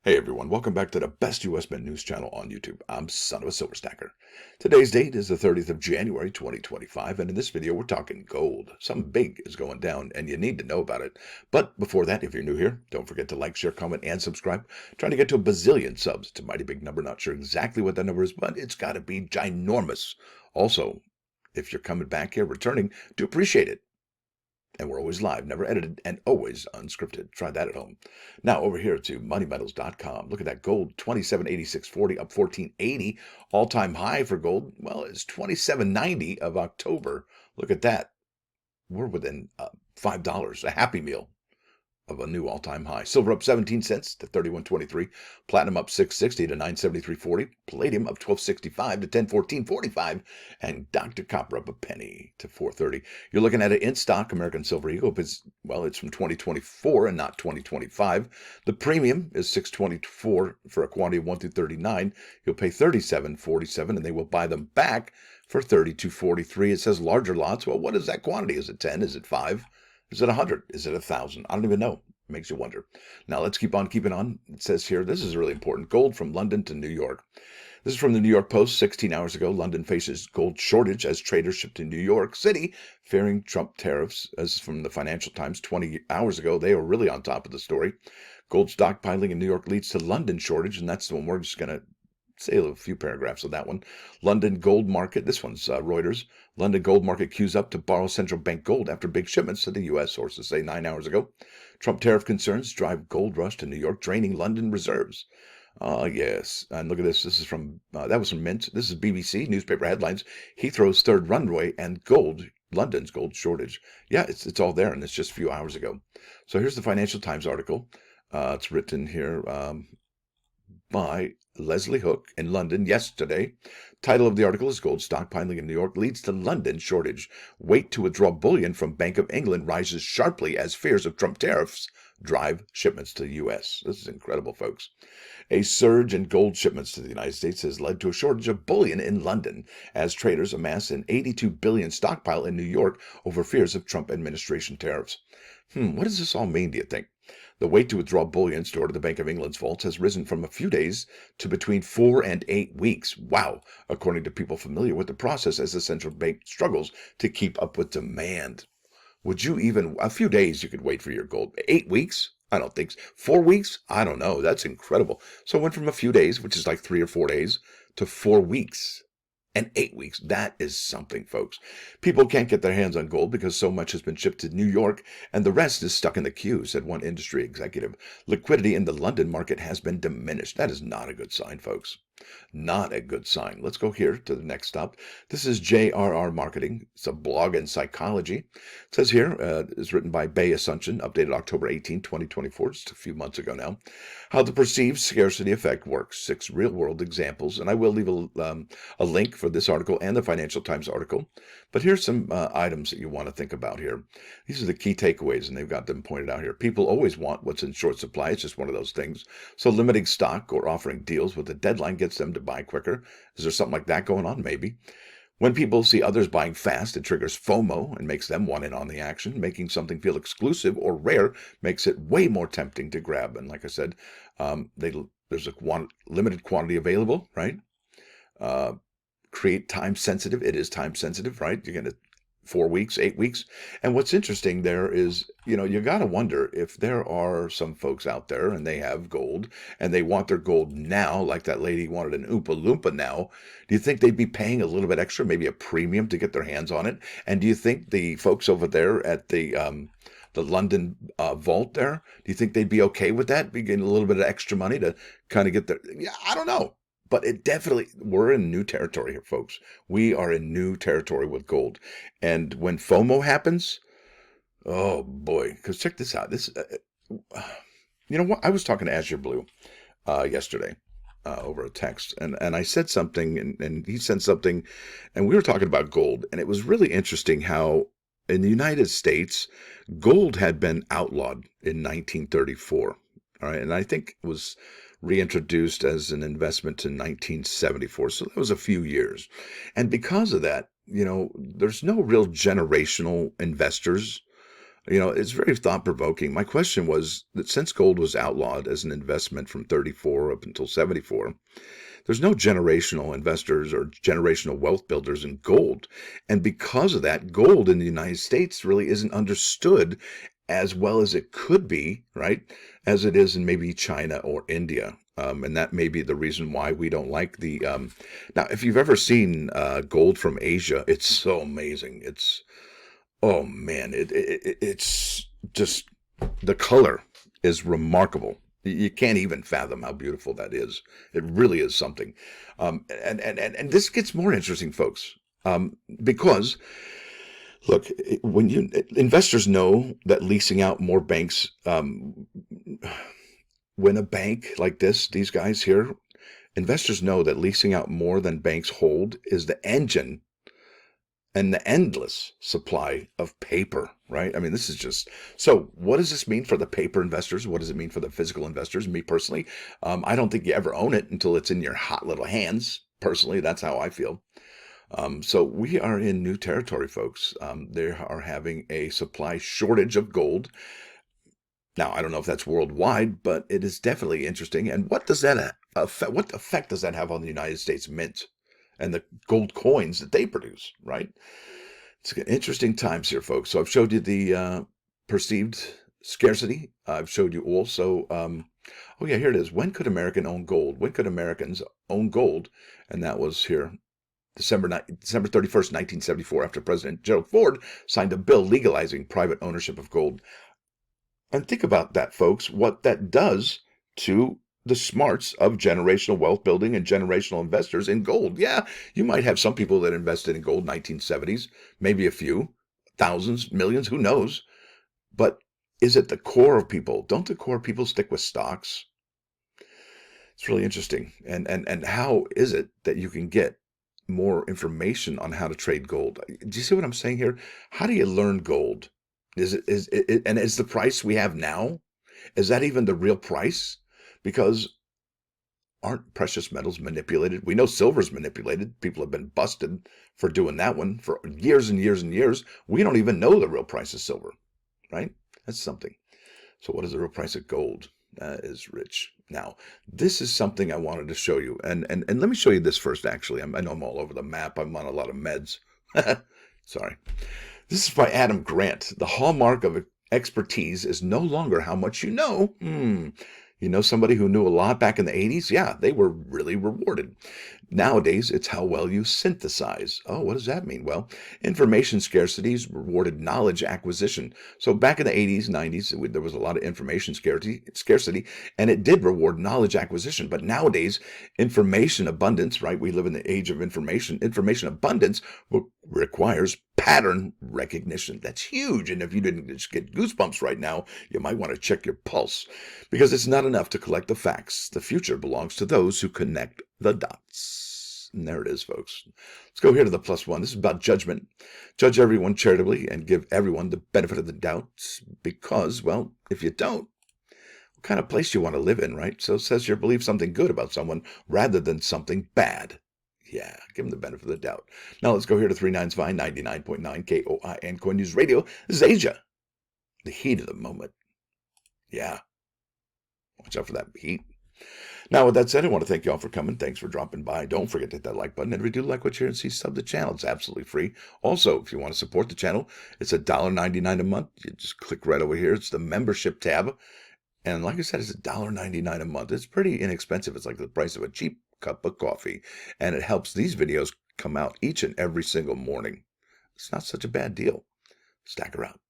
Hey everyone, welcome back to the best US Mint news channel on YouTube. I'm Son of a Silver Stacker. Today's date is the 30th of January 2025, and in this video we're talking gold. Something big is going down and you need to know about it. But before that, if you're new here, don't forget to like, share, comment, and subscribe. Trying to get to a bazillion subs. It's a mighty big number, not sure exactly what that number is, but it's got to be ginormous. Also, if you're coming back here, returning, do appreciate it. And we're always live, never edited, and always unscripted. Try that at home. Now over here to moneymetals.com. Look at that gold, 2786.40 up 1480. All-time high for gold. Well, it's 2790 of October. Look at that. We're within $5, a happy meal of a new all-time high. Silver up 17 cents to 31.23. Platinum up 660 to 973.40. Palladium up 1265 to 1014.45. And Dr. Copper up a penny to 430. You're looking at an in-stock American Silver Eagle. It's from 2024 and not 2025. The premium is $6.24 for a quantity of 1 through 39. You'll pay $37.47, and they will buy them back for $32.43. It says larger lots. Well, what is that quantity? Is it 10? Is it 5? Is it 100? Is it 1,000? I don't even know. It makes you wonder. Now let's keep on keeping on. It says here, this is really important. Gold from London to New York. This is from the New York Post 16 hours ago. London faces gold shortage as traders ship to New York City, fearing Trump tariffs. As from the Financial Times 20 hours ago, they were really on top of the story. Gold stockpiling in New York leads to London shortage, and that's the one we're just going to say a few paragraphs of that one. London gold market. This one's Reuters. London gold market queues up to borrow central bank gold after big shipments to the U.S., sources say 9 hours ago. Trump tariff concerns drive gold rush to New York, draining London reserves. Yes. And look at this. This is from, that was from Mint. This is BBC newspaper headlines. Heathrow's third runway and London's gold shortage. Yeah, it's all there, and it's just a few hours ago. So here's the Financial Times article. It's written here by Leslie Hook in London yesterday. Title of the article is Gold Stockpiling in New York Leads to London Shortage. Wait to withdraw bullion from Bank of England rises sharply as fears of Trump tariffs drive shipments to the U.S. This is incredible, folks. A surge in gold shipments to the United States has led to a shortage of bullion in London as traders amass an $82 billion stockpile in New York over fears of Trump administration tariffs. What does this all mean, do you think? The wait to withdraw bullion stored at the Bank of England's vaults has risen from a few days to between 4 and 8 weeks. Wow, according to people familiar with the process as the central bank struggles to keep up with demand. Would you even, a few days you could wait for your gold. 8 weeks? I don't think so. 4 weeks? I don't know. That's incredible. So it went from a few days, which is like 3 or 4 days, to 4 weeks. And 8 weeks. That is something, folks. People can't get their hands on gold because so much has been shipped to New York, and the rest is stuck in the queue, said one industry executive. Liquidity in the London market has been diminished. That is not a good sign, folks. Not a good sign. Let's go here to the next stop. This is JRR Marketing. It's a blog in psychology. It says here, it's written by BoE's Assumption, updated October 18, 2024, just a few months ago now. How the perceived scarcity effect works. 6 real-world examples, and I will leave a link for this article and the Financial Times article. But here's some items that you want to think about here. These are the key takeaways, and they've got them pointed out here. People always want what's in short supply. It's just one of those things. So limiting stock or offering deals with a deadline gets them to buy quicker. Is there something like that going on? Maybe. When people see others buying fast, it triggers FOMO and makes them want in on the action. Making something feel exclusive or rare makes it way more tempting to grab. And like I said, there's a limited quantity available, right? Create time sensitive. It is time sensitive, right? You're going to 4 weeks, 8 weeks. And what's interesting there is, you got to wonder if there are some folks out there and they have gold and they want their gold now, like that lady wanted an Oompa Loompa now. Do you think they'd be paying a little bit extra, maybe a premium to get their hands on it? And do you think the folks over there at the London vault there, do you think they'd be okay with that? Be getting a little bit of extra money to kind of get their, I don't know. But it definitely, we're in new territory here, folks. We are in new territory with gold. And when FOMO happens, oh boy, because check this out. You know what? I was talking to Azure Blue yesterday over a text, and I said something, and he said something, and we were talking about gold. And it was really interesting how in the United States, gold had been outlawed in 1934. All right, and I think it was reintroduced as an investment in 1974. So that was a few years. And because of that, there's no real generational investors You know, it's very thought-provoking. My question was that since gold was outlawed as an investment from 34 up until 74, there's no generational investors or generational wealth builders in gold. And because of that, gold in the United States really isn't understood as well as it could be, right? As it is in maybe China or India. And that may be the reason why we don't like the. Now, if you've ever seen gold from Asia, it's so amazing. Oh man, it's just the color is remarkable. You can't even fathom how beautiful that is. It really is something. And this gets more interesting, folks, because look, when investors know that leasing out more banks, when a bank like these guys here, investors know that leasing out more than banks hold is the engine and the endless supply of paper, right? I mean, this is just, so what does this mean for the paper investors? What does it mean for the physical investors? Me personally, I don't think you ever own it until it's in your hot little hands. Personally, that's how I feel. So we are in new territory, folks. They are having a supply shortage of gold. Now, I don't know if that's worldwide, but it is definitely interesting. And what does that affect? What effect does that have on the United States Mint and the gold coins that they produce, right? It's interesting times here, folks. So I've showed you the perceived scarcity. I've showed you also, oh yeah, here it is. When could American own gold? When could Americans own gold? And that was here, December 31st, 1974, after President Gerald Ford signed a bill legalizing private ownership of gold. And think about that, folks, what that does to the smarts of generational wealth building and generational investors in gold. Yeah, you might have some people that invested in gold 1970s, maybe a few, thousands, millions, who knows? But is it the core of people? Don't the core people stick with stocks? It's really interesting. And how is it that you can get more information on how to trade gold? Do you see what I'm saying here? How do you learn gold? And is the price we have now, is that even the real price? Because aren't precious metals manipulated? We know silver's manipulated. People have been busted for doing that one for years and years and years. We don't even know the real price of silver, right? That's something. So what is the real price of gold? That is rich. Now, this is something I wanted to show you. And let me show you this first, actually. I know I'm all over the map. I'm on a lot of meds. Sorry. This is by Adam Grant. The hallmark of expertise is no longer how much you know. You know somebody who knew a lot back in the 80s? Yeah, they were really rewarded. Nowadays, it's how well you synthesize. Oh, what does that mean? Well, information scarcities rewarded knowledge acquisition. So back in the 80s, 90s, there was a lot of information scarcity, and it did reward knowledge acquisition. But nowadays, information abundance, right? We live in the age of information. Information abundance requires pattern recognition. That's huge. And if you didn't just get goosebumps right now, you might want to check your pulse, because it's not enough to collect the facts. The future belongs to those who connect the dots. And there it is, folks. Let's go here to the +1. This is about judgment. Judge everyone charitably and give everyone the benefit of the doubt, because, well, if you don't, what kind of place you want to live in, right? So it says you believe something good about someone rather than something bad. Yeah, give them the benefit of the doubt. Now let's go here to 395 99.9 KOIN Coin News Radio. This is Asia. The heat of the moment. Yeah. Watch out for that heat. Now, with that said, I want to thank you all for coming. Thanks for dropping by. Don't forget to hit that like button. And if you do like what you hear and see, sub the channel. It's absolutely free. Also, if you want to support the channel, it's $1.99 a month. You just click right over here. It's the membership tab. And like I said, it's $1.99 a month. It's pretty inexpensive. It's like the price of a cheap cup of coffee. And it helps these videos come out each and every single morning. It's not such a bad deal. Stacker out.